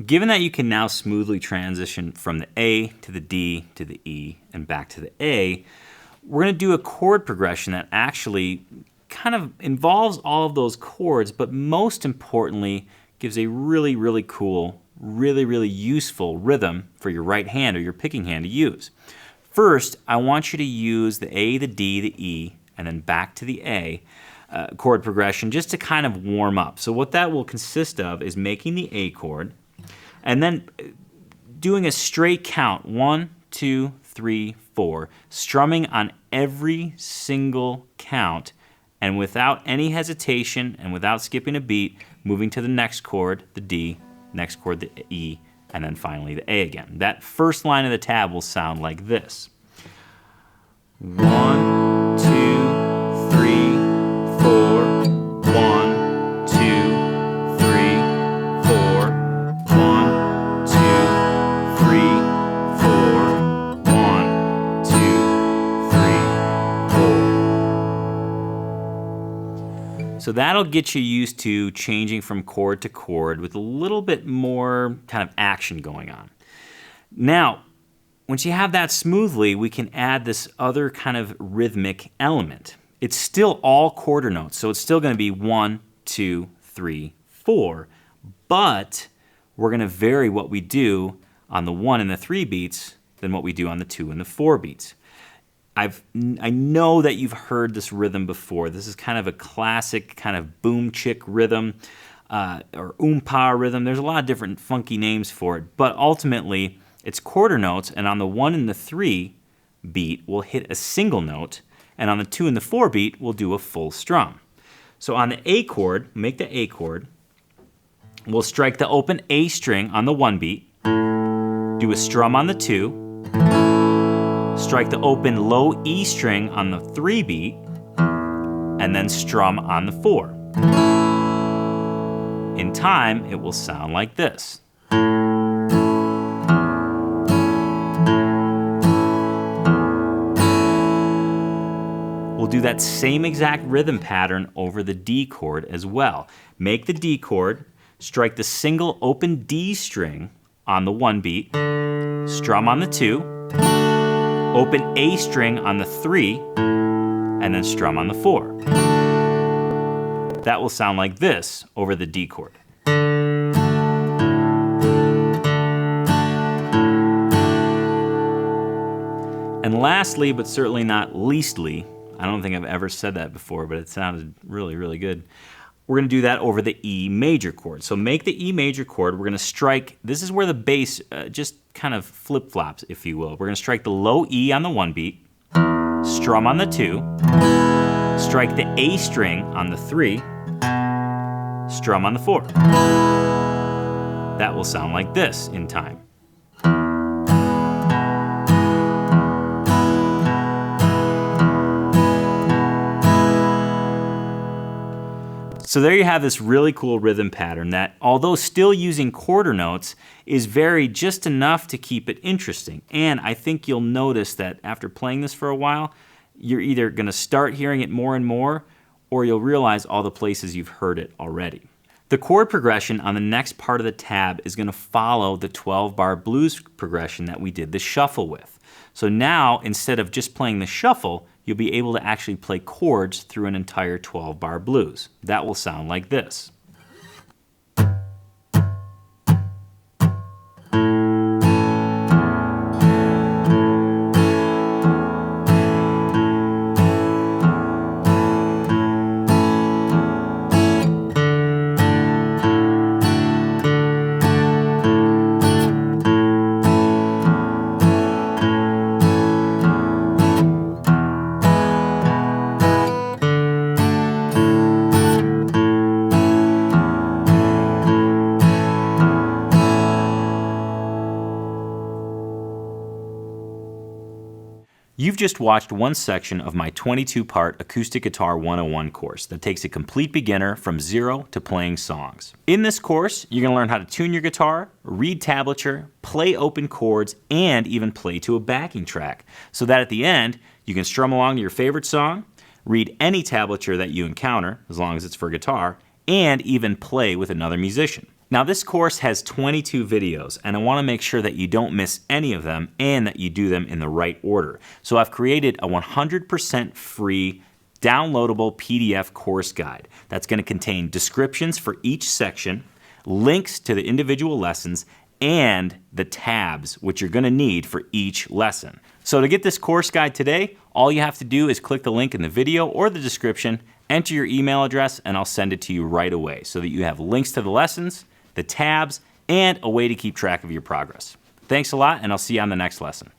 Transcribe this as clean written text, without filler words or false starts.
given that you can now smoothly transition from the A to the D to the E and back to the A, we're going to do a chord progression that actually kind of involves all of those chords, but most importantly gives a really, really cool, really, really useful rhythm for your right hand or your picking hand to use. First, I want you to use the A, the D, the E, and then back to the A chord progression just to kind of warm up. So what that will consist of is making the A chord and then doing a straight count, 1, 2, 3, 4, strumming on every single count, and without any hesitation and without skipping a beat, moving to the next chord, the D, next chord, the E, and then finally the A again. That first line of the tab will sound like this. 1, 2, 3, 4, 1, 2, 3, 4, 1, 2, 3, 4, 1, 2, 3, 4. So that'll get you used to changing from chord to chord with a little bit more kind of action going on. Now, once you have that smoothly, we can add this other kind of rhythmic element. It's still all quarter notes, so it's still going to be 1, 2, 3, 4, but we're going to vary what we do on the 1 and the 3 beats than what we do on the 2 and the 4 beats. I know that you've heard this rhythm before. This is kind of a classic kind of boom chick rhythm or oompa rhythm. There's a lot of different funky names for it, but ultimately it's quarter notes, and on the 1 and the 3 beat, we'll hit a single note, and on the 2 and the 4 beat, we'll do a full strum. So on the A chord, make the A chord, we'll strike the open A string on the 1 beat, do a strum on the 2, strike the open low E string on the 3 beat, and then strum on the 4. In time, it will sound like this. We'll do that same exact rhythm pattern over the D chord as well. Make the D chord, strike the single open D string on the 1 beat, strum on the 2, open A string on the 3, and then strum on the 4. That will sound like this over the D chord. And lastly, but certainly not leastly, I don't think I've ever said that before, but it sounded really, really good. We're going to do that over the E major chord. So make the E major chord. We're going to strike, this is where the bass just kind of flip-flops, if you will. We're going to strike the low E on the 1 beat, strum on the 2, strike the A string on the 3, strum on the 4. That will sound like this in time. So there you have this really cool rhythm pattern that, although still using quarter notes, is varied just enough to keep it interesting. And I think you'll notice that after playing this for a while, you're either going to start hearing it more and more, or you'll realize all the places you've heard it already. The chord progression on the next part of the tab is going to follow the 12-bar blues progression that we did the shuffle with. So now, instead of just playing the shuffle, you'll be able to actually play chords through an entire 12-bar blues. That will sound like this. You've just watched one section of my 22-part Acoustic Guitar 101 course that takes a complete beginner from zero to playing songs. In this course, you're going to learn how to tune your guitar, read tablature, play open chords, and even play to a backing track, so that at the end, you can strum along to your favorite song, read any tablature that you encounter, as long as it's for guitar, and even play with another musician. Now this course has 22 videos, and I want to make sure that you don't miss any of them and that you do them in the right order. So I've created a 100% free downloadable PDF course guide that's going to contain descriptions for each section, links to the individual lessons, and the tabs which you're going to need for each lesson. So to get this course guide today, all you have to do is click the link in the video or the description, enter your email address, and I'll send it to you right away so that you have links to the lessons, the tabs, and a way to keep track of your progress. Thanks a lot, and I'll see you on the next lesson.